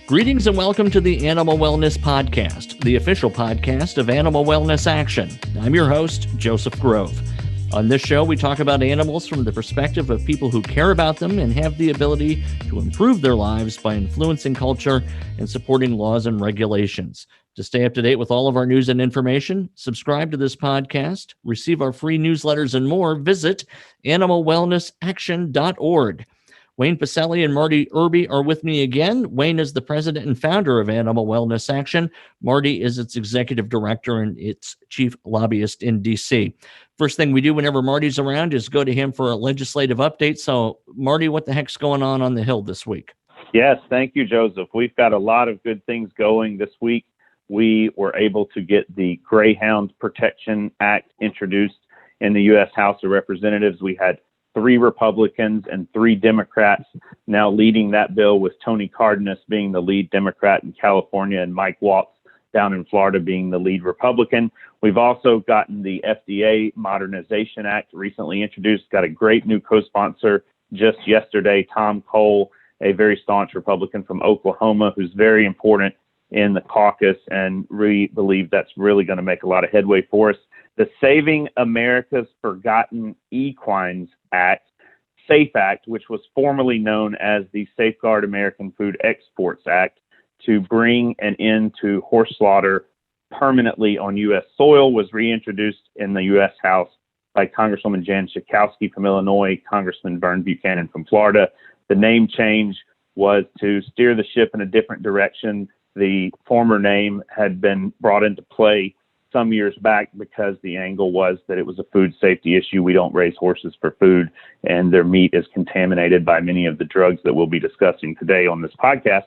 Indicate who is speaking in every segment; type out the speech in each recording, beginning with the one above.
Speaker 1: Greetings and welcome to the Animal Wellness Podcast, the official podcast of Animal Wellness Action. I'm your host, Joseph Grove. On this show, we talk about animals from the perspective of people who care about them and have the ability to improve their lives by influencing culture and supporting laws and regulations. To stay up to date with all of our news and information, subscribe to this podcast, receive our free newsletters and more, visit animalwellnessaction.org. Wayne Pacelli and Marty Irby are with me again. Wayne is the president and founder of Animal Wellness Action. Marty is its executive director and its chief lobbyist in D.C. First thing we do whenever Marty's around is go to him for a legislative update. So, Marty, what the heck's going on the Hill this week?
Speaker 2: Yes, thank you, Joseph. We've got a lot of good things going this week. We were able to get the Greyhound Protection Act introduced in the U.S. House of Representatives. We had 3 Republicans and 3 Democrats now leading that bill, with Tony Cardenas being the lead Democrat in California and Mike Waltz down in Florida being the lead Republican. We've also gotten the FDA Modernization Act recently introduced, got a great new co-sponsor just yesterday, Tom Cole, a very staunch Republican from Oklahoma, who's very important in the caucus, and we believe that's really going to make a lot of headway for us. The Saving America's Forgotten Equines Act, SAFE Act, which was formerly known as the Safeguard American Food Exports Act, to bring an end to horse slaughter permanently on U.S. soil, was reintroduced in the U.S. House by Congresswoman Jan Schakowsky from Illinois, Congressman Vern Buchanan from Florida. The name change was to steer the ship in a different direction. The former name had been brought into play some years back because the angle was that it was a food safety issue. We don't raise horses for food, and their meat is contaminated by many of the drugs that we'll be discussing today on this podcast.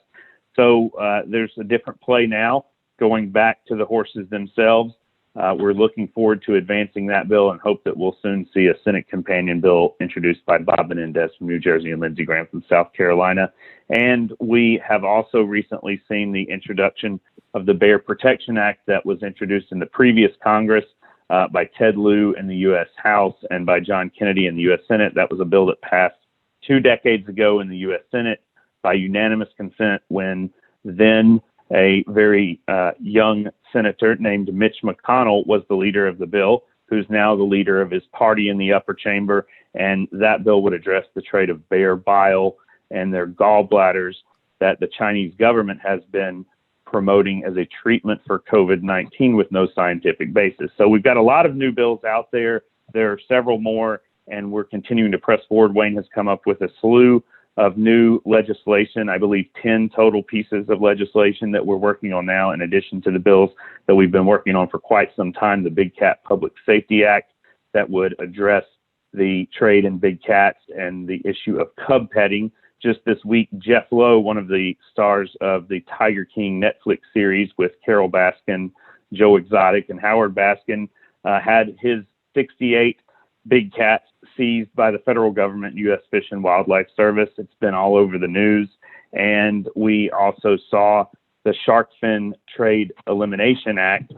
Speaker 2: So there's a different play now, going back to the horses themselves. We're looking forward to advancing that bill and hope that we'll soon see a Senate companion bill introduced by Bob Menendez from New Jersey and Lindsey Graham from South Carolina. And we have also recently seen the introduction of the Bear Protection Act that was introduced in the previous Congress by Ted Lieu in the U.S. House and by John Kennedy in the U.S. Senate. That was a bill that passed 2 decades ago in the U.S. Senate by unanimous consent, when then a very young senator named Mitch McConnell was the leader of the bill, who's now the leader of his party in the upper chamber. And that bill would address the trade of bear bile and their gallbladders that the Chinese government has been promoting as a treatment for COVID-19 with no scientific basis. So we've got a lot of new bills out there. There are several more, and we're continuing to press forward. Wayne has come up with a slew of new legislation, I believe 10 total pieces of legislation that we're working on now, in addition to the bills that we've been working on for quite some time. The Big Cat Public Safety Act that would address the trade in big cats and the issue of cub petting. Just this week, Jeff Lowe, one of the stars of the Tiger King Netflix series with Carol Baskin, Joe Exotic, and Howard Baskin, had his 68 big cats seized by the federal government, U.S. Fish and Wildlife Service. It's been all over the news. And we also saw the Shark Fin Trade Elimination Act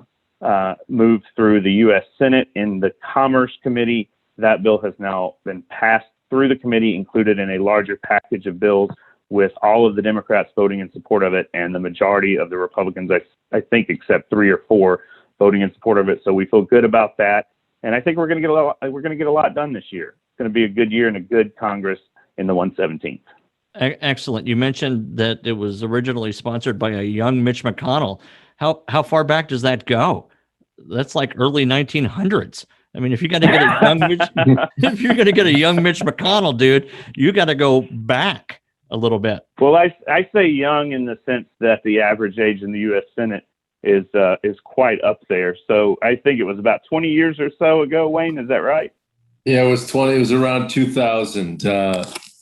Speaker 2: move through the U.S. Senate in the Commerce Committee. That bill has now been passed through the committee, included in a larger package of bills, with all of the Democrats voting in support of it and the majority of the Republicans, I think, except 3 or 4, voting in support of it. So we feel good about that. And I think we're going to get a lot done this year. It's going to be a good year and a good Congress in the 117th.
Speaker 1: Excellent. You mentioned that it was originally sponsored by a young Mitch McConnell. How far back does that go? That's like early 1900s. I mean, if you got to get a young if you're going to get a young Mitch McConnell, dude, you got to go back a little bit.
Speaker 2: Well, I say young in the sense that the average age in the U.S. Senate is quite up there. So I think it was about 20 years or so ago. Wayne, is that right?
Speaker 3: Yeah, it was 20. It was around 2000.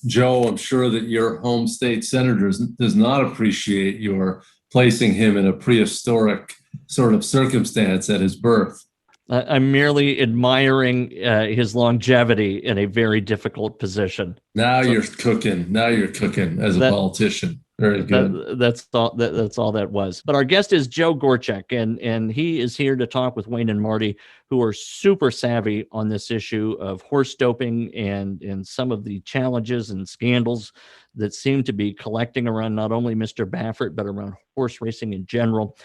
Speaker 3: Joe, I'm sure that your home state senator does not appreciate your placing him in a prehistoric sort of circumstance at his birth.
Speaker 1: I'm merely admiring his longevity in a very difficult position.
Speaker 3: Now you're cooking as a politician. Very good.
Speaker 1: That's all that was. But our guest is Joe Gorajec, and he is here to talk with Wayne and Marty who are super savvy on this issue of horse doping and some of the challenges and scandals that seem to be collecting around not only Mr. Baffert, but around horse racing in general.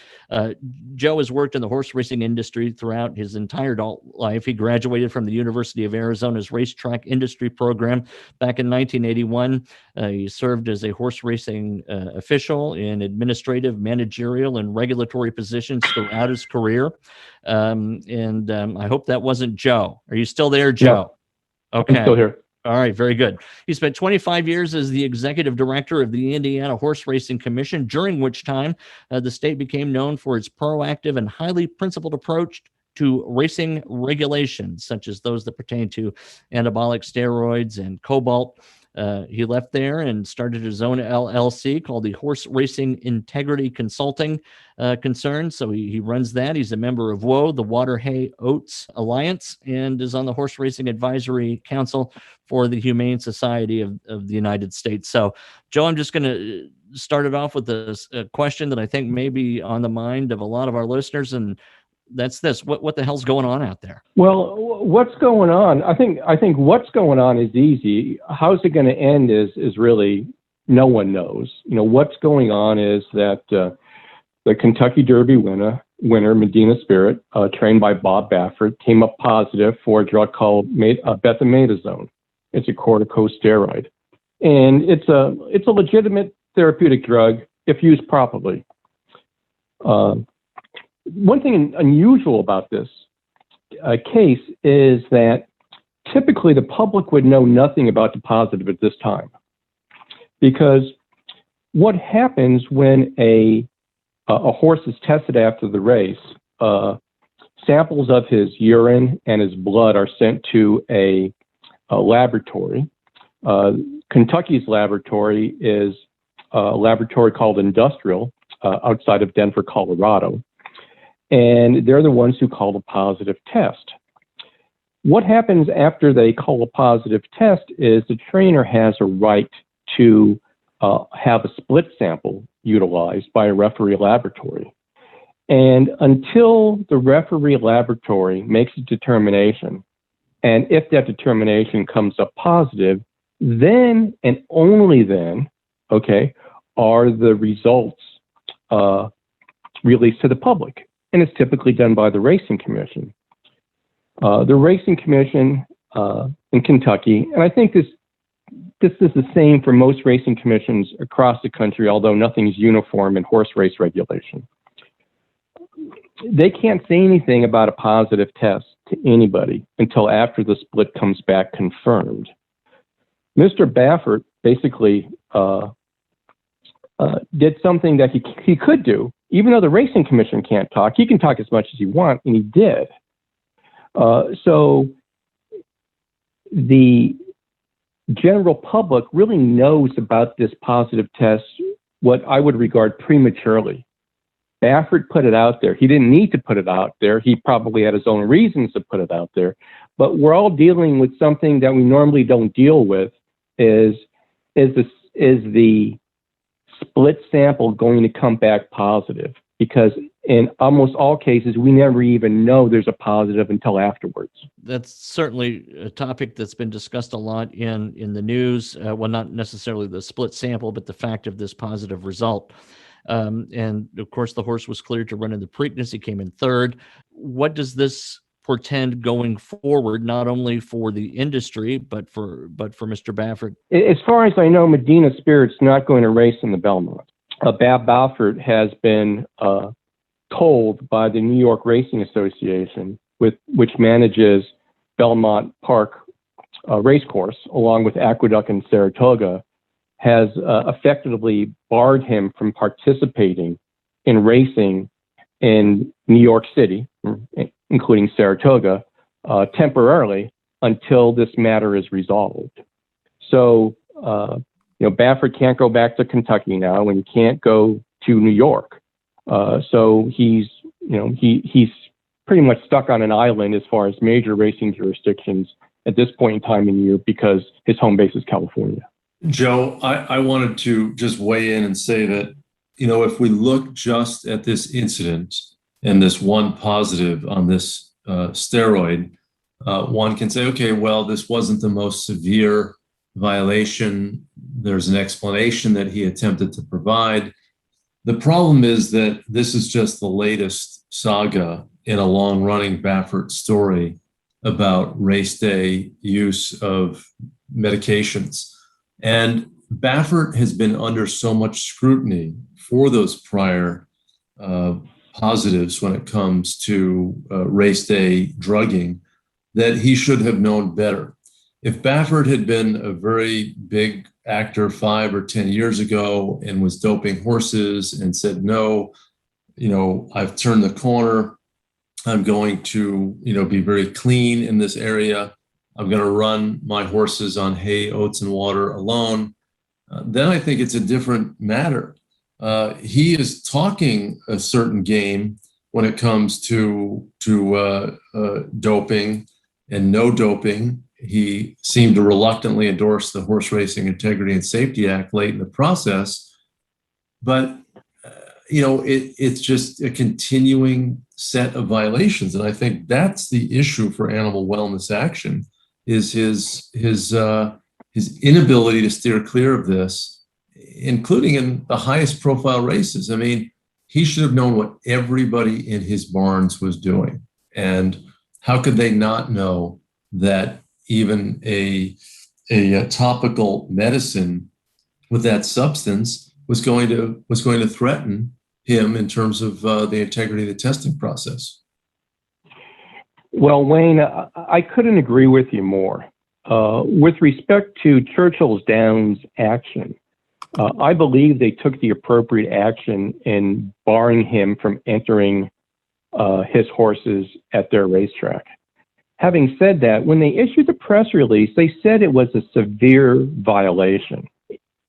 Speaker 1: Joe has worked in the horse racing industry throughout his entire adult life. He graduated from the University of Arizona's racetrack industry program back in 1981. He served as a horse racing official in administrative, managerial, and regulatory positions throughout his career. I hope that wasn't Joe. Are you still there, Joe?
Speaker 4: No,
Speaker 1: okay.
Speaker 4: I'm still here.
Speaker 1: All right, very good. He spent 25 years as the executive director of the Indiana Horse Racing Commission, during which time the state became known for its proactive and highly principled approach to racing regulations, such as those that pertain to anabolic steroids and cobalt. He left there and started his own LLC called the Horse Racing Integrity Consulting Concern. So he runs that. He's a member of WOA, the Water Hay Oats Alliance, and is on the Horse Racing Advisory Council for the Humane Society of the United States. So, Joe, I'm just going to start it off with a question that I think may be on the mind of a lot of our listeners, and that's this: what the hell's going on out there?
Speaker 4: Well, what's going on? I think what's going on is easy. How's it going to end is really no one knows. What's going on is that the Kentucky Derby winner Medina Spirit, trained by Bob Baffert, came up positive for a drug called betamethasone. It's a corticosteroid, and it's a legitimate therapeutic drug if used properly. One thing unusual about this case is that typically the public would know nothing about the positive at this time, because what happens when a horse is tested after the race, samples of his urine and his blood are sent to a laboratory. Kentucky's laboratory is a laboratory called Industrial outside of Denver, Colorado. And they're the ones who call a positive test. What happens after they call a positive test is the trainer has a right to have a split sample utilized by a referee laboratory. And until the referee laboratory makes a determination, and if that determination comes up positive, then and only then, are the results released to the public. And it's typically done by the Racing Commission. The Racing Commission in Kentucky, and I think this is the same for most racing commissions across the country, although nothing is uniform in horse race regulation. They can't say anything about a positive test to anybody until after the split comes back confirmed. Mr. Baffert basically did something that he could do. Even though the Racing Commission can't talk, he can talk as much as he wants, and he did. So the general public really knows about this positive test, what I would regard prematurely. Baffert put it out there. He didn't need to put it out there. He probably had his own reasons to put it out there. But we're all dealing with something that we normally don't deal with. Is the split sample going to come back positive? Because in almost all cases, we never even know there's a positive until afterwards.
Speaker 1: That's certainly a topic that's been discussed a lot in the news. Well, not necessarily the split sample, but the fact of this positive result. And of course, the horse was cleared to run in the Preakness. He came in third. What does this portend going forward, not only for the industry, but for Mr. Baffert?
Speaker 4: As far as I know, Medina Spirit's not going to race in the Belmont. Bob Baffert has been told by the New York Racing Association, which manages Belmont Park Racecourse, along with Aqueduct and Saratoga, has effectively barred him from participating in racing in New York City, including Saratoga, temporarily until this matter is resolved. So, Baffert can't go back to Kentucky now, and he can't go to New York. So he's pretty much stuck on an island as far as major racing jurisdictions at this point in time in the year, because his home base is California.
Speaker 3: Joe, I wanted to just weigh in and say that, if we look just at this incident and this one positive on this steroid, one can say, okay, well, this wasn't the most severe violation. There's an explanation that he attempted to provide. The problem is that this is just the latest saga in a long-running Baffert story about race day use of medications. And Baffert has been under so much scrutiny for those prior positives when it comes to race day drugging that he should have known better. If Baffert had been a very big actor 5 or 10 years ago and was doping horses and said, no, I've turned the corner. I'm going to, be very clean in this area. I'm going to run my horses on hay, oats, and water alone. Then I think it's a different matter. He is talking a certain game when it comes to doping and no doping. He seemed to reluctantly endorse the Horse Racing Integrity and Safety Act late in the process. But, it's just a continuing set of violations. And I think that's the issue for Animal Wellness Action, is his inability to steer clear of this, including in the highest profile races. I mean, he should have known what everybody in his barns was doing. And how could they not know that even a topical medicine with that substance was going to threaten him in terms of the integrity of the testing process?
Speaker 4: Well, Wayne, I couldn't agree with you more. With respect to Churchill's Downs action, I believe they took the appropriate action in barring him from entering his horses at their racetrack. Having said that, when they issued the press release, they said it was a severe violation.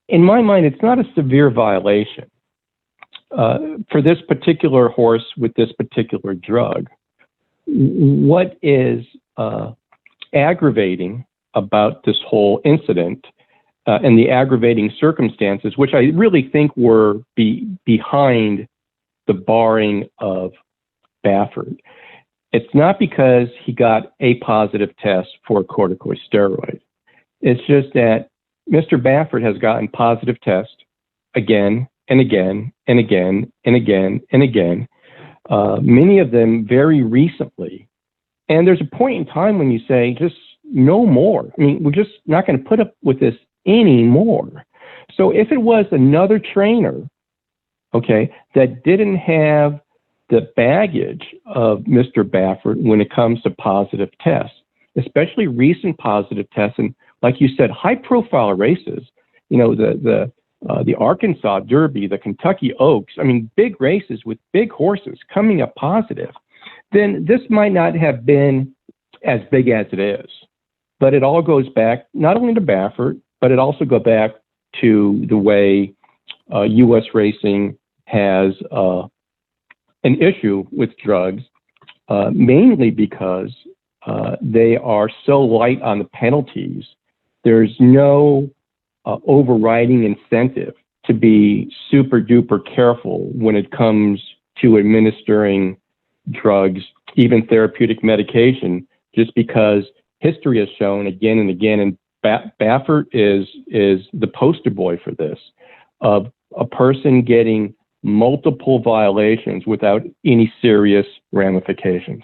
Speaker 4: In my mind, it's not a severe violation. For this particular horse with this particular drug, what is aggravating about this whole incident and the aggravating circumstances, which I really think were behind the barring of Baffert. It's not because he got a positive test for corticosteroid. It's just that Mr. Baffert has gotten positive tests again and again and again and again and again, many of them very recently. And there's a point in time when you say, just no more. I mean, we're just not going to put up with this anymore. So if it was another trainer, okay, that didn't have the baggage of Mr. Baffert when it comes to positive tests, especially recent positive tests, and like you said, high-profile races, the Arkansas Derby, the Kentucky Oaks, I mean, big races with big horses coming up positive, then this might not have been as big as it is. But it all goes back not only to Baffert, but it also goes back to the way U.S. racing has an issue with drugs, mainly because they are so light on the penalties. There's no overriding incentive to be super duper careful when it comes to administering drugs, even therapeutic medication, just because history has shown again and again, and Baffert is the poster boy for this, of a person getting multiple violations without any serious ramifications.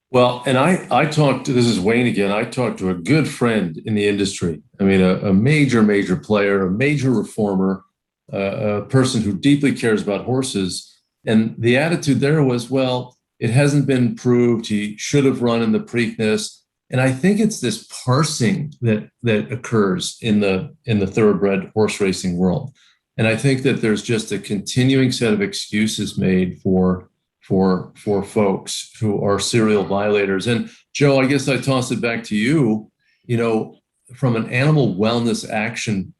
Speaker 3: Well, and I talked to, this is Wayne again, I talked to a good friend in the industry. I mean, a major player, a major reformer, a person who deeply cares about horses. And the attitude there was, well, it hasn't been proved. He should have run in the Preakness. And I think it's this parsing that occurs in the thoroughbred horse racing world. And I think that there's just a continuing set of excuses made for folks who are serial violators. And Joe, I guess I toss it back to you. From an animal wellness action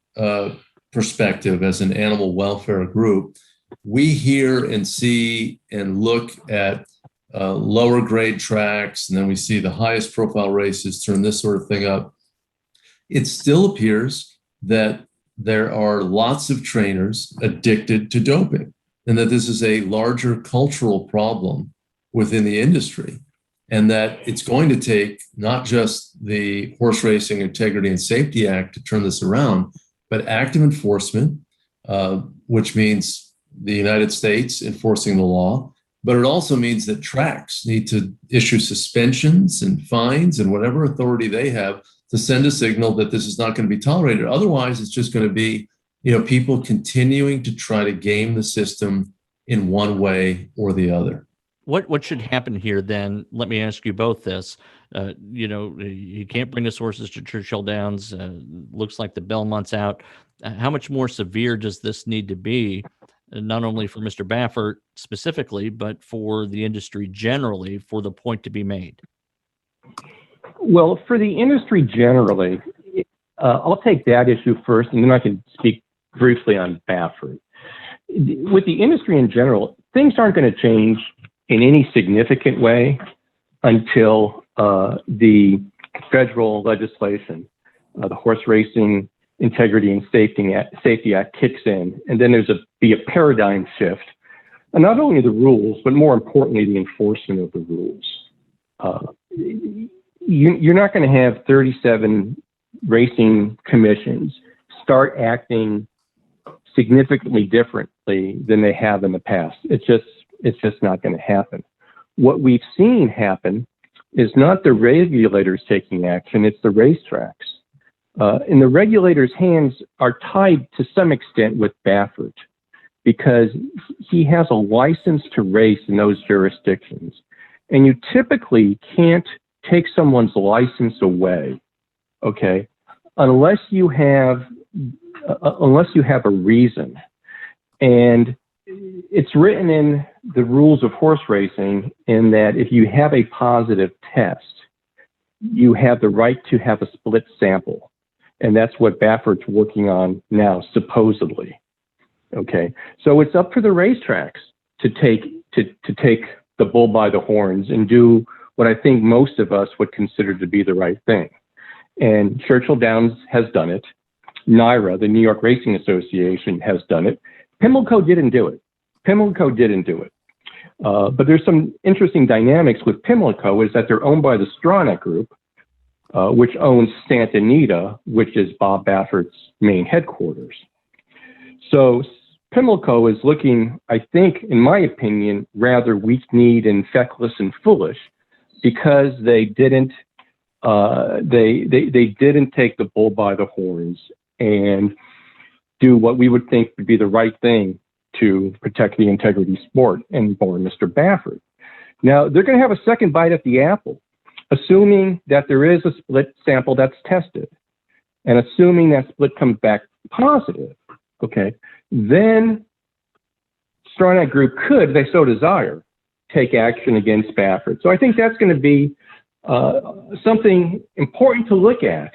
Speaker 3: perspective, as an animal welfare group, we hear and see and look at lower grade tracks, and then we see the highest profile races turn this sort of thing up. It still appears that there are lots of trainers addicted to doping, and that this is a larger cultural problem within the industry. and that it's going to take not just the Horse Racing Integrity and Safety Act to turn this around, but active enforcement, which means the United States enforcing the law. But it also means that tracks need to issue suspensions and fines and whatever authority they have to send a signal that this is not going to be tolerated. Otherwise, it's just going to be, people continuing to try to game the system in one way or the other.
Speaker 1: What should happen here then? Let me ask you both this. You can't bring the horses to Churchill Downs. Looks like the Belmont's out. How much more severe does this need to be, not only for Mr. Baffert specifically, but for the industry generally, for the point to be made?
Speaker 4: Well, for the industry generally, I'll take that issue first, and then I can speak briefly on Baffert. With the industry in general, things aren't going to change in any significant way until the federal legislation, the Horse Racing Integrity and Safety Act kicks in, and then be a paradigm shift, and not only the rules, but more importantly, the enforcement of the rules. You're not going to have 37 racing commissions start acting significantly differently than they have in the past. It's just not going to happen. What we've seen happen is not the regulators taking action, it's the racetracks. And the regulators' hands are tied to some extent with Baffert because he has a license to race in those jurisdictions. And you typically can't take someone's license away, okay, unless you have a reason. And it's written in the rules of horse racing in that if you have a positive test, you have the right to have a split sample. And that's what Baffert's working on now, supposedly. Okay, so it's up to the racetracks to take the bull by the horns and do what I think most of us would consider to be the right thing. And Churchill Downs has done it. NYRA, the New York Racing Association, has done it. Pimlico didn't do it. But there's some interesting dynamics with Pimlico is that they're owned by the Stronach Group, which owns Santa Anita, which is Bob Baffert's main headquarters. So Pimlico is looking, I think, in my opinion, rather weak-kneed and feckless and foolish because they didn't they didn't take the bull by the horns and do what we would think would be the right thing to protect the integrity sport and born Mr. Baffert. Now, they're going to have a second bite at the apple, assuming that there is a split sample that's tested, and assuming that split comes back positive, okay, then Stronach Group could, if they so desire, take action against Baffert. So I think that's going to be something important to look at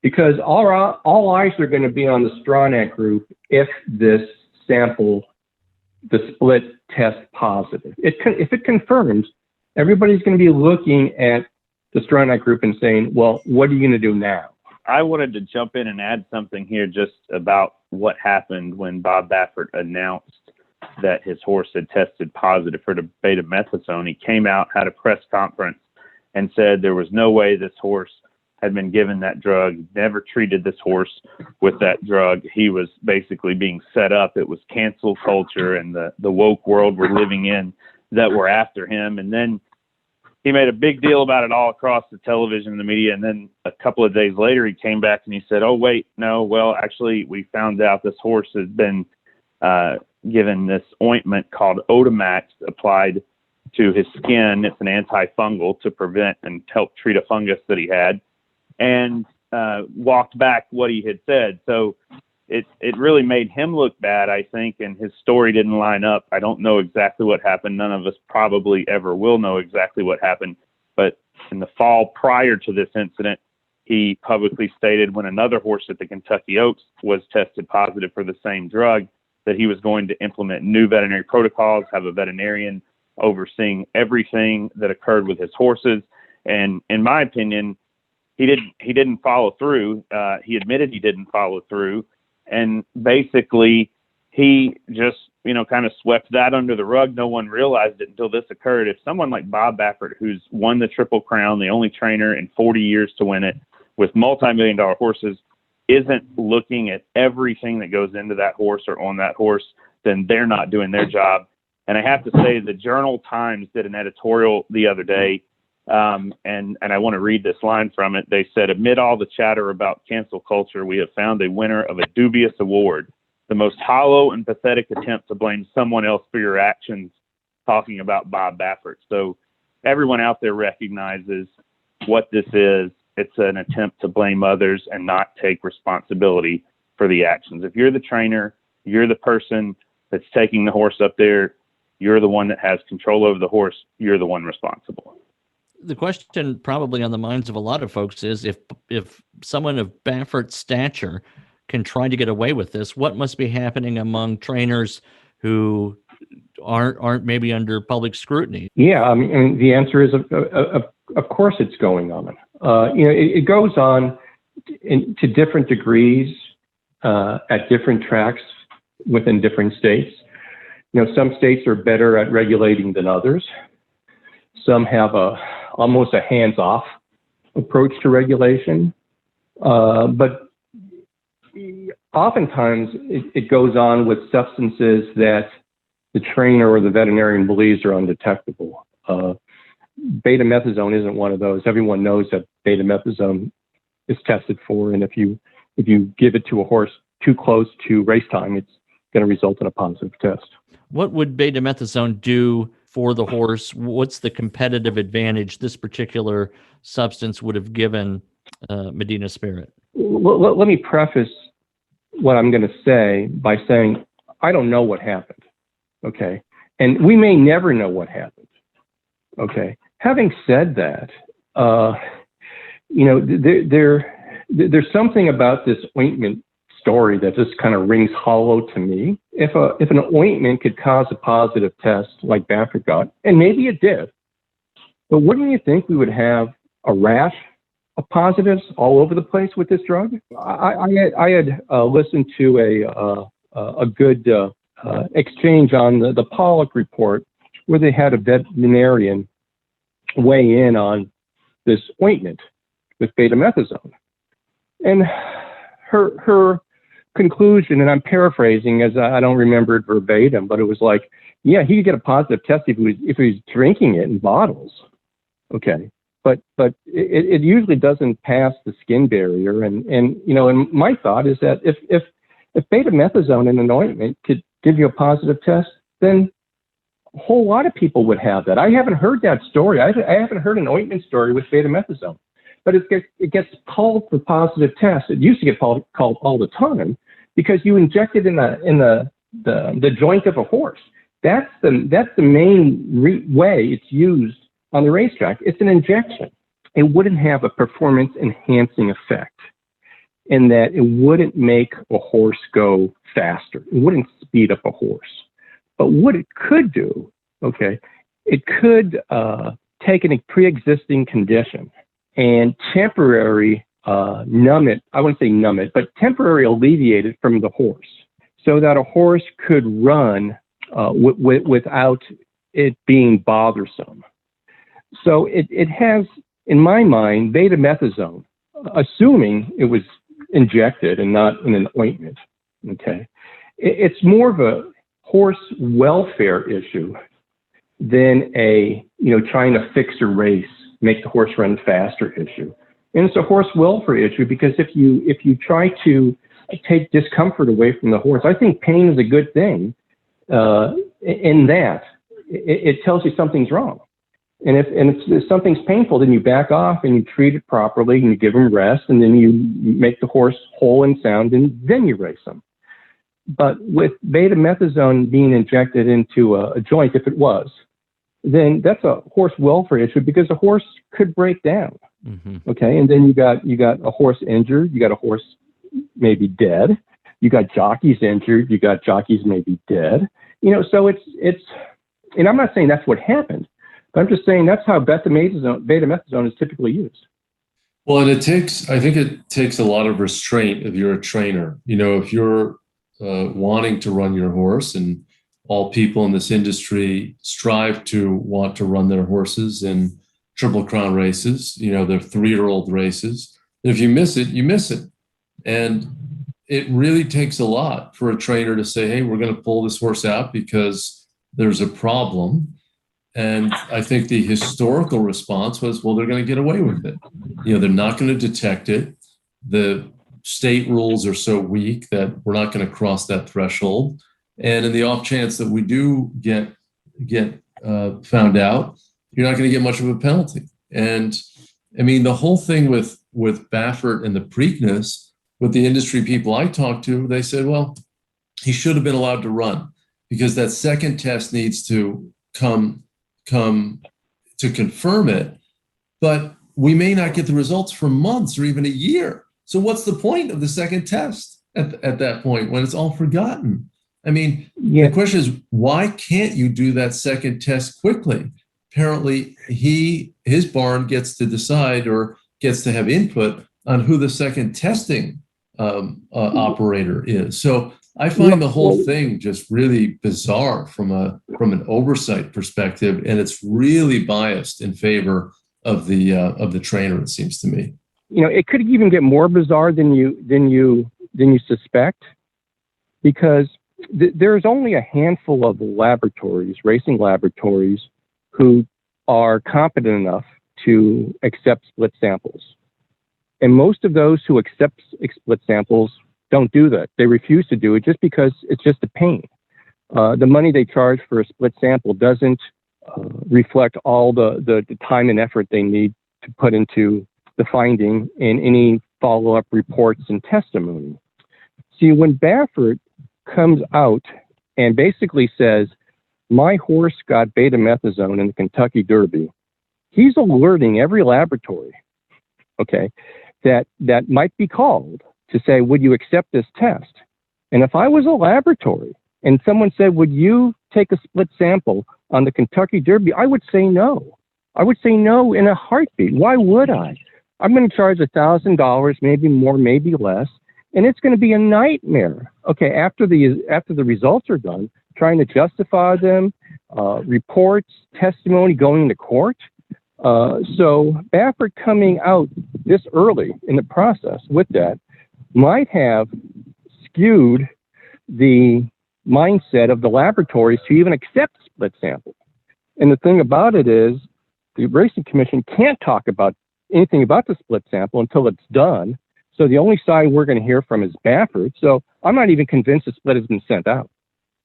Speaker 4: because all eyes are going to be on the Stronach Group if this sample, the split, test positive. If it confirms, everybody's going to be looking at the Stronach Group and saying, well, what are you going to do now?
Speaker 2: I wanted to jump in and add something here just about what happened when Bob Baffert announced that his horse had tested positive for the betamethasone. He came out, had a press conference, and said there was no way this horse had been given that drug, never treated this horse with that drug. He was basically being set up. It was cancel culture and the woke world we're living in that were after him. And then he made a big deal about it all across the television and the media. And then a couple of days later, he came back and he said, oh, wait, no, well, actually, we found out this horse has been given this ointment called Otamax applied to his skin. It's an antifungal to prevent and help treat a fungus that he had, and walked back what he had said. So it really made him look bad, I think, and his story didn't line up. I don't know exactly what happened. None of us probably ever will know exactly what happened. But in the fall prior to this incident, he publicly stated when another horse at the Kentucky Oaks was tested positive for the same drug that he was going to implement new veterinary protocols, have a veterinarian overseeing everything that occurred with his horses. And in my opinion, he didn't follow through. He admitted he didn't follow through. And basically, he just, kind of swept that under the rug. No one realized it until this occurred. If someone like Bob Baffert, who's won the Triple Crown, the only trainer in 40 years to win it with multi-million-dollar horses, isn't looking at everything that goes into that horse or on that horse, then they're not doing their job. And I have to say, the Journal Times did an editorial the other day, and I want to read this line from it. They said, amid all the chatter about cancel culture, we have found a winner of a dubious award, the most hollow and pathetic attempt to blame someone else for your actions, talking about Bob Baffert. So everyone out there recognizes what this is. It's an attempt to blame others and not take responsibility for the actions. If you're the trainer, you're the person that's taking the horse up there, you're the one that has control over the horse, you're the one responsible.
Speaker 1: The question probably on the minds of a lot of folks is, if someone of Baffert's stature can try to get away with this, what must be happening among trainers who aren't maybe under public scrutiny?
Speaker 4: Yeah, I mean, the answer is, of course it's going on. It goes on to different degrees at different tracks within different states. Some states are better at regulating than others. Some have almost a hands-off approach to regulation. But oftentimes it goes on with substances that the trainer or the veterinarian believes are undetectable. Betamethasone isn't one of those. Everyone knows that betamethasone is tested for, and if you give it to a horse too close to race time, it's going to result in a positive test.
Speaker 1: What would betamethasone do for the horse? What's the competitive advantage this particular substance would have given Medina Spirit?
Speaker 4: Let me preface what I'm going to say by saying I don't know what happened. Okay, and we may never know what happened. Okay. Having said that, there's something about this ointment story that just kind of rings hollow to me. If an ointment could cause a positive test like Baffert got, and maybe it did, but wouldn't you think we would have a rash of positives all over the place with this drug? I had listened to a good exchange on the Pollock report where they had a veterinarian weigh in on this ointment with betamethasone. And her conclusion, and I'm paraphrasing as I don't remember it verbatim, but it was like, yeah, he could get a positive test if he was drinking it in bottles. Okay. But it usually doesn't pass the skin barrier. And my thought is that if betamethasone in an ointment could give you a positive test, then a whole lot of people would have that. I haven't heard that story. I haven't heard an ointment story with betamethasone, but it gets called for positive tests. It used to get called all the time because you inject it in the joint of a horse. That's the main way it's used on the racetrack. It's an injection. It wouldn't have a performance enhancing effect in that it wouldn't make a horse go faster. It wouldn't speed up a horse. But what it could do, okay, it could take a pre-existing condition and temporary numb it, I wouldn't say numb it, but temporary alleviate it from the horse so that a horse could run without it being bothersome. So it has, in my mind, betamethasone, assuming it was injected and not in an ointment, okay? It's more of a horse welfare issue than a, trying to fix a race, make the horse run faster issue. And it's a horse welfare issue because if you try to take discomfort away from the horse, I think pain is a good thing in that it tells you something's wrong. And if something's painful, then you back off and you treat it properly and you give them rest and then you make the horse whole and sound and then you race them. But with betamethasone being injected into a joint, if it was, then that's a horse welfare issue because the horse could break down. Mm-hmm. Okay, and then you got a horse injured, you got a horse maybe dead, you got jockeys injured, you got jockeys maybe dead. So it's, and I'm not saying that's what happened, but I'm just saying that's how betamethasone is typically used.
Speaker 3: Well, and I think it takes a lot of restraint if you're a trainer. If you're wanting to run your horse, and all people in this industry strive to want to run their horses in Triple Crown races. They're 3-year-old races. And if you miss it, you miss it. And it really takes a lot for a trainer to say, hey, we're going to pull this horse out because there's a problem. And I think the historical response was, well, they're going to get away with it. They're not going to detect it. The state rules are so weak that we're not going to cross that threshold. And in the off chance that we do get found out, you're not going to get much of a penalty. And I mean, the whole thing with Baffert and the Preakness, with the industry people I talked to, they said, well, he should have been allowed to run because that second test needs to come to confirm it. But we may not get the results for months or even a year. So what's the point of the second test at that point when it's all forgotten? I mean, The question is, why can't you do that second test quickly? Apparently, his barn gets to decide or gets to have input on who the second testing operator is. So I find the whole thing just really bizarre from an oversight perspective, and it's really biased in favor of the trainer. It seems to me.
Speaker 4: It could even get more bizarre than you suspect, because there's only a handful of racing laboratories, who are competent enough to accept split samples. And most of those who accept split samples don't do that. They refuse to do it just because it's just a pain. The money they charge for a split sample doesn't reflect all the time and effort they need to put into the finding and any follow-up reports and testimony. See, when Baffert comes out and basically says, my horse got betamethasone in the Kentucky Derby, he's alerting every laboratory, okay, that might be called to say, would you accept this test? And if I was a laboratory and someone said, would you take a split sample on the Kentucky Derby, I would say no. I would say no in a heartbeat. Why would I? I'm going to charge $1,000, maybe more, maybe less, and it's going to be a nightmare. Okay, after the results are done, trying to justify them, reports, testimony, going to court. So Baffert coming out this early in the process with that might have skewed the mindset of the laboratories to even accept split samples. And the thing about it is, the Racing Commission can't talk about anything about the split sample until it's done. So the only side we're going to hear from is Baffert. So I'm not even convinced the split has been sent out.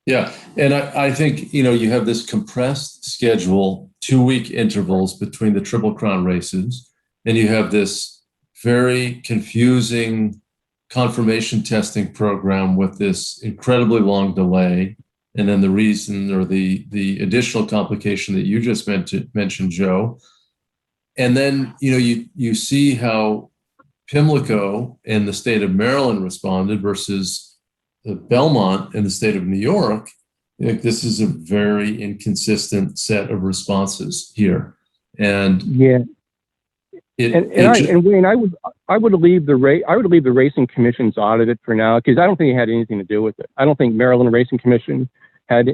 Speaker 3: Yeah, and I think, you have this compressed schedule, 2-week intervals between the Triple Crown races, and you have this very confusing confirmation testing program with this incredibly long delay. And then the reason or the additional complication that you just mentioned, Joe. And then, you see how Pimlico in the state of Maryland responded versus Belmont in the state of New York. This is a very inconsistent set of responses here. And Wayne, I would leave the Racing Commission's audit for now, because I don't think it had anything to do with it. I don't think Maryland Racing Commission had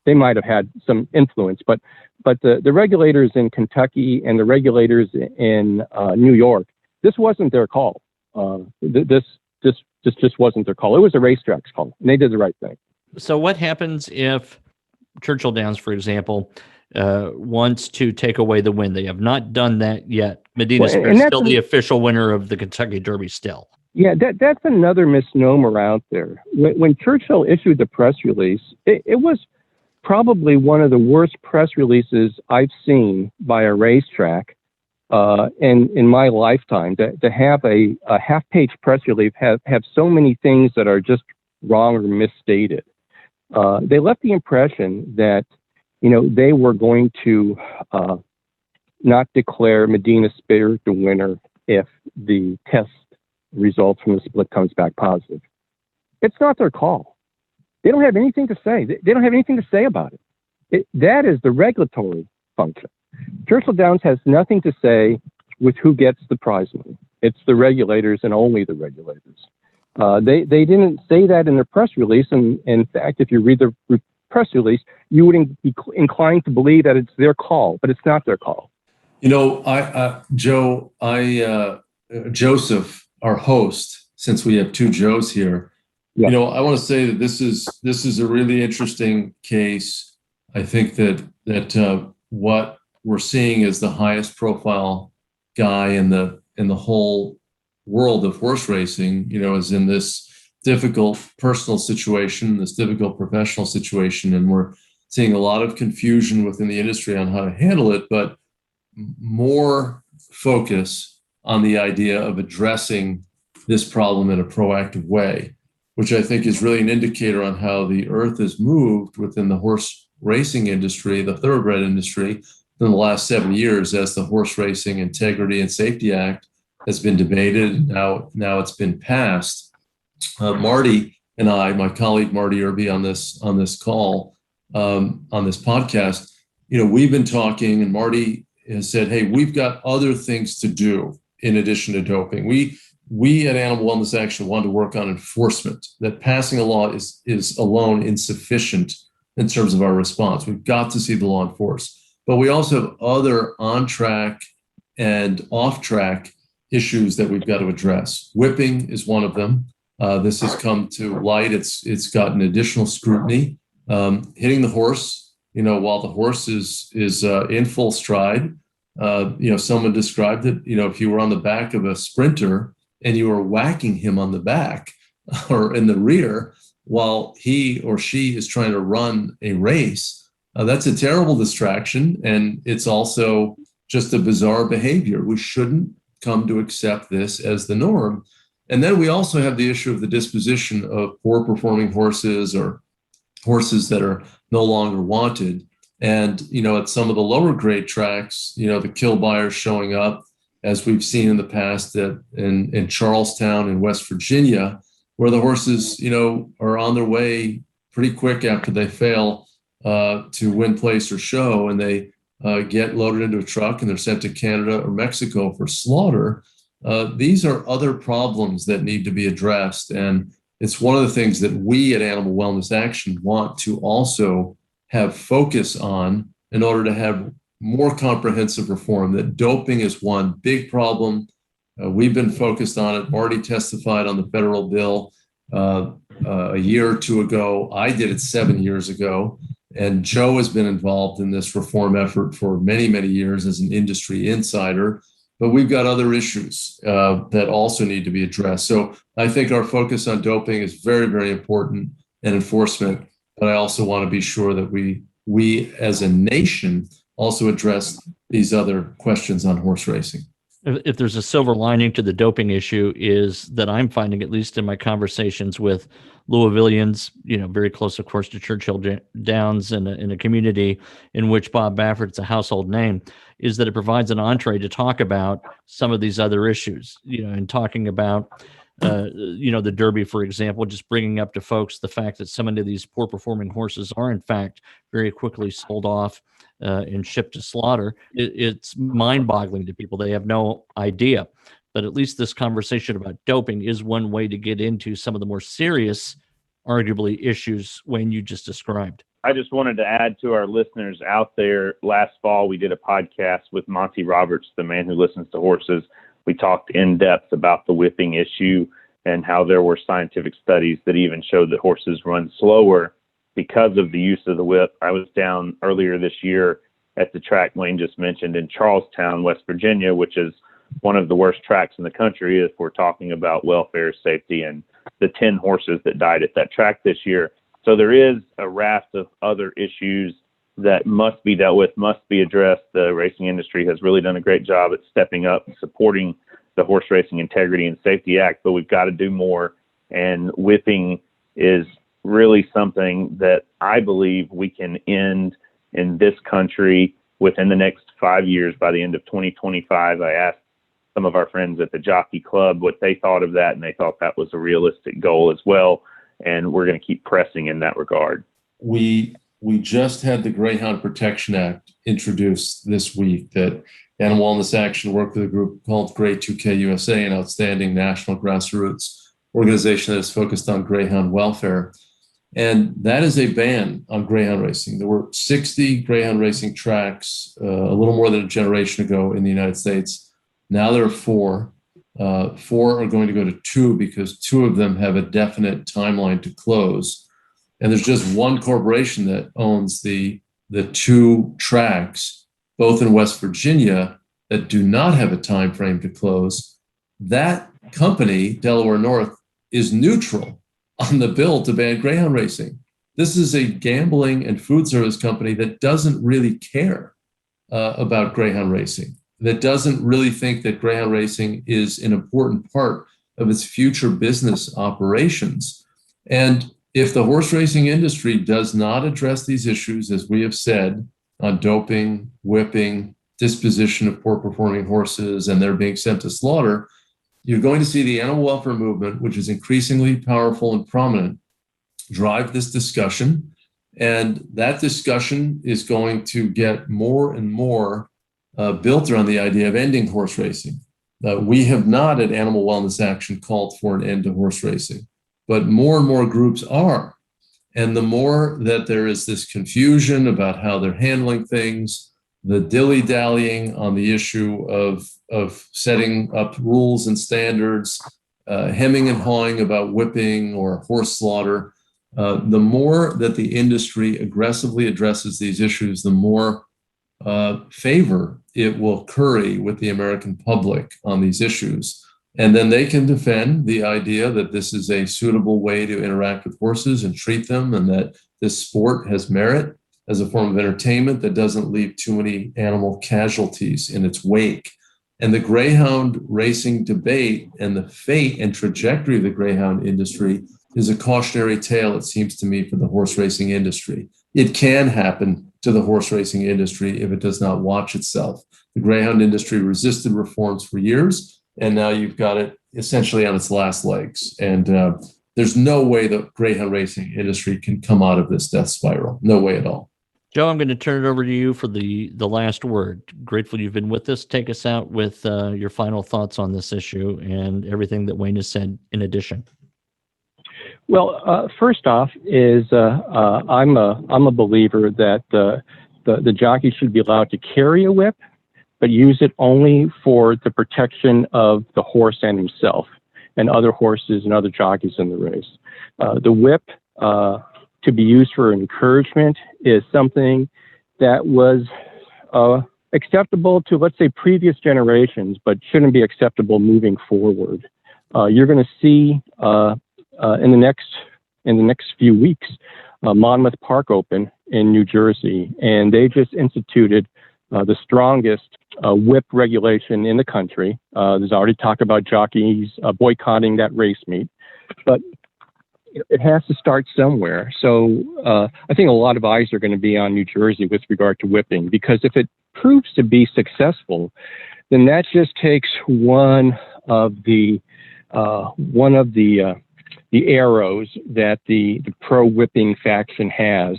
Speaker 3: they might have had some influence, but the regulators in Kentucky and the regulators in New York, this wasn't their call. This just wasn't their call. It was a racetrack's call, and they did the right thing.
Speaker 1: So what happens if Churchill Downs, for example, wants to take away the win? They have not done that yet. Medina Spirit's still the official winner of the Kentucky Derby still.
Speaker 4: Yeah, that's another misnomer out there. When Churchill issued the press release, it was probably one of the worst press releases I've seen by a racetrack in my lifetime. To have a half-page press release have so many things that are just wrong or misstated. They left the impression that they were going to not declare Medina Spirit the winner if the test results from the split comes back positive. It's not their call. They don't have anything to say. They don't have anything to say about it. That is the regulatory function. Churchill Downs has nothing to say with who gets the prize money. It's the regulators and only the regulators. They didn't say that in their press release. And in fact, if you read the press release, you would be inclined to believe that it's their call, but it's not their call.
Speaker 3: You know, Joseph, our host, since we have two Joes here,
Speaker 4: Yeah.
Speaker 3: you know, I want to say that this is a really interesting case. I think that what we're seeing is the highest profile guy in the whole world of horse racing, you know, is in this difficult personal situation, this difficult professional situation, and we're seeing a lot of confusion within the industry on how to handle it, but more focus on the idea of addressing this problem in a proactive way, which I think is really an indicator on how the earth has moved within the horse racing industry, the thoroughbred industry, in the last 7 years as the Horse Racing Integrity and Safety Act has been debated. Now it's been passed. Marty and I, my colleague Marty Irby on this call, on this podcast, you know, we've been talking, and Marty has said, hey, we've got other things to do in addition to doping. We at Animal Wellness Action want to work on enforcement, that passing a law is alone insufficient in terms of our response. We've got to see the law enforced. But we also have other on-track and off-track issues that we've got to address. Whipping is one of them. This has come to light. It's gotten additional scrutiny. Hitting the horse, you know, while the horse is in full stride. You know, someone described it, you know, if you were on the back of a sprinter and you were whacking him on the back or in the rear while he or she is trying to run a race, that's a terrible distraction. And it's also just a bizarre behavior. We shouldn't come to accept this as the norm. And then we also have the issue of the disposition of poor performing horses or horses that are no longer wanted. And, you know, at some of the lower grade tracks, you know, the kill buyers showing up, as we've seen in the past in Charlestown in West Virginia, where the horses, you know, are on their way pretty quick after they fail to win, place, or show, and they get loaded into a truck and they're sent to Canada or Mexico for slaughter. These are other problems that need to be addressed. And it's one of the things that we at Animal Wellness Action want to also have focus on in order to have more comprehensive reform. That doping is one big problem. We've been focused on it. Marty testified on the federal bill a year or two ago. I did it 7 years ago. And Joe has been involved in this reform effort for many, many years as an industry insider. But we've got other issues that also need to be addressed. So I think our focus on doping is very, very important, and enforcement. But I also want to be sure that we as a nation also address these other questions on horse racing.
Speaker 1: If there's a silver lining to the doping issue, is that I'm finding, at least in my conversations with Louisvillians, you know, very close, of course, to Churchill Downs in a community in which Bob Baffert's a household name, is that it provides an entree to talk about some of these other issues, you know, and talking about, you know, the Derby, for example, just bringing up to folks the fact that some of these poor performing horses are, in fact, very quickly sold off and shipped to slaughter. It's mind-boggling to people. They have no idea. But at least this conversation about doping is one way to get into some of the more serious, arguably, issues Wayne you just described.
Speaker 2: I just wanted to add to our listeners out there, last fall we did a podcast with Monty Roberts, the man who listens to horses. We talked in depth about the whipping issue and how there were scientific studies that even showed that horses run slower because of the use of the whip. I was down earlier this year at the track Wayne just mentioned in Charlestown, West Virginia, which is one of the worst tracks in the country if we're talking about welfare, safety, and the 10 horses that died at that track this year. So there is a raft of other issues that must be dealt with, must be addressed. The racing industry has really done a great job at stepping up and supporting the Horse Racing Integrity and Safety Act, but we've got to do more. And whipping is really something that I believe we can end in this country within the next 5 years. By the end of 2025, I asked some of our friends at the Jockey Club what they thought of that, and they thought that was a realistic goal as well. And we're going to keep pressing in that regard.
Speaker 3: We just had the Greyhound Protection Act introduced this week that Animal Wellness Action worked with a group called Grey 2K USA, an outstanding national grassroots organization that is focused on greyhound welfare. And that is a ban on greyhound racing. There were 60 greyhound racing tracks a little more than a generation ago in the United States. Now there are 4. 4 are going to go to 2 because 2 of them have a definite timeline to close. And there's just one corporation that owns the 2 tracks, both in West Virginia, that do not have a time frame to close. That company, Delaware North, is neutral on the bill to ban greyhound racing. This is a gambling and food service company that doesn't really care about greyhound racing, that doesn't really think that greyhound racing is an important part of its future business operations. And if the horse racing industry does not address these issues, as we have said, on doping, whipping, disposition of poor performing horses, and they're being sent to slaughter, you're going to see the animal welfare movement, which is increasingly powerful and prominent, drive this discussion. And that discussion is going to get more and more built around the idea of ending horse racing. We have not at Animal Wellness Action called for an end to horse racing, but more and more groups are. And the more that there is this confusion about how they're handling things, the dilly-dallying on the issue of setting up rules and standards, hemming and hawing about whipping or horse slaughter, the more that the industry aggressively addresses these issues, the more favor it will curry with the American public on these issues. And then they can defend the idea that this is a suitable way to interact with horses and treat them, and that this sport has merit as a form of entertainment that doesn't leave too many animal casualties in its wake. And the greyhound racing debate and the fate and trajectory of the greyhound industry is a cautionary tale, it seems to me, for the horse racing industry. It can happen to the horse racing industry if it does not watch itself. The greyhound industry resisted reforms for years, and now you've got it essentially on its last legs. And there's no way the greyhound racing industry can come out of this death spiral. No way at all.
Speaker 1: Joe, I'm going to turn it over to you for the last word. Grateful you've been with us. Take us out with your final thoughts on this issue and everything that Wayne has said in addition.
Speaker 4: Well, first off is I'm a believer that the jockey should be allowed to carry a whip, but use it only for the protection of the horse and himself and other horses and other jockeys in the race. The whip to be used for encouragement is something that was acceptable to, let's say, previous generations, but shouldn't be acceptable moving forward. You're going to see in the next few weeks, Monmouth Park Open in New Jersey, and they just instituted the strongest whip regulation in the country. There's already talk about jockeys boycotting that race meet, but it has to start somewhere. So I think a lot of eyes are going to be on New Jersey with regard to whipping, because if it proves to be successful, then that just takes one of the arrows that the pro whipping faction has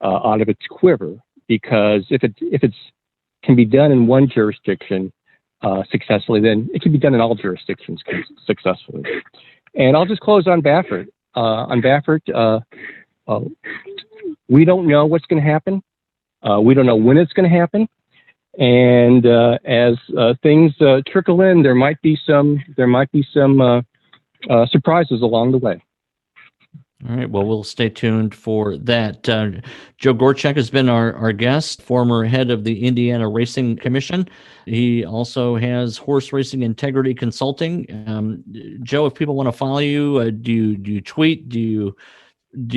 Speaker 4: out of its quiver. Because if it's can be done in one jurisdiction successfully, then it can be done in all jurisdictions successfully. And I'll just close on Baffert. We don't know what's going to happen. We don't know when it's going to happen. And as things trickle in, there might be some surprises along the way.
Speaker 1: All right. Well, we'll stay tuned for that. Joe Gorajec has been our guest, former head of the Indiana Racing Commission. He also has Horse Racing Integrity Consulting. Joe, if people want to follow you, do you tweet?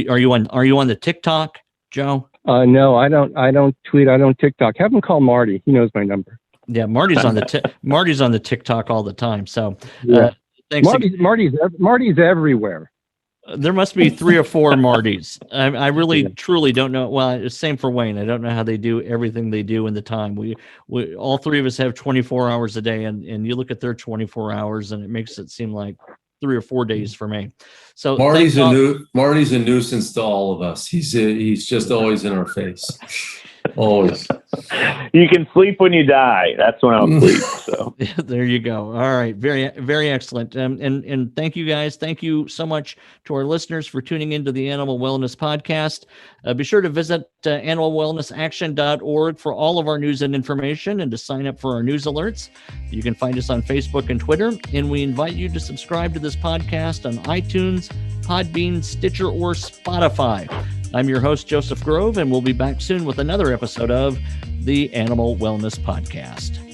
Speaker 1: Are you on the TikTok, Joe?
Speaker 4: No, I don't tweet. I don't TikTok. Have him call Marty. He knows my number.
Speaker 1: Yeah, Marty's on the TikTok all the time. So
Speaker 4: thanks. Marty's everywhere.
Speaker 1: There must be 3 or 4 Martys. I really, truly don't know. Well, same for Wayne. I don't know how they do everything they do in the time. We all 3 of us have 24 hours a day, and you look at their 24 hours, and it makes it seem like 3 or 4 days for me. So
Speaker 3: Marty's a nuisance to all of us. He's just always in our face, always.
Speaker 2: You can sleep when you die. That's when I'll sleep. So
Speaker 1: there you go. All right. Very, very excellent. And thank you guys. Thank you so much to our listeners for tuning into the Animal Wellness Podcast. Be sure to visit animalwellnessaction.org for all of our news and information and to sign up for our news alerts. You can find us on Facebook and Twitter. And we invite you to subscribe to this podcast on iTunes, Podbean, Stitcher, or Spotify. I'm your host, Joseph Grove, and we'll be back soon with another episode of the Animal Wellness Podcast.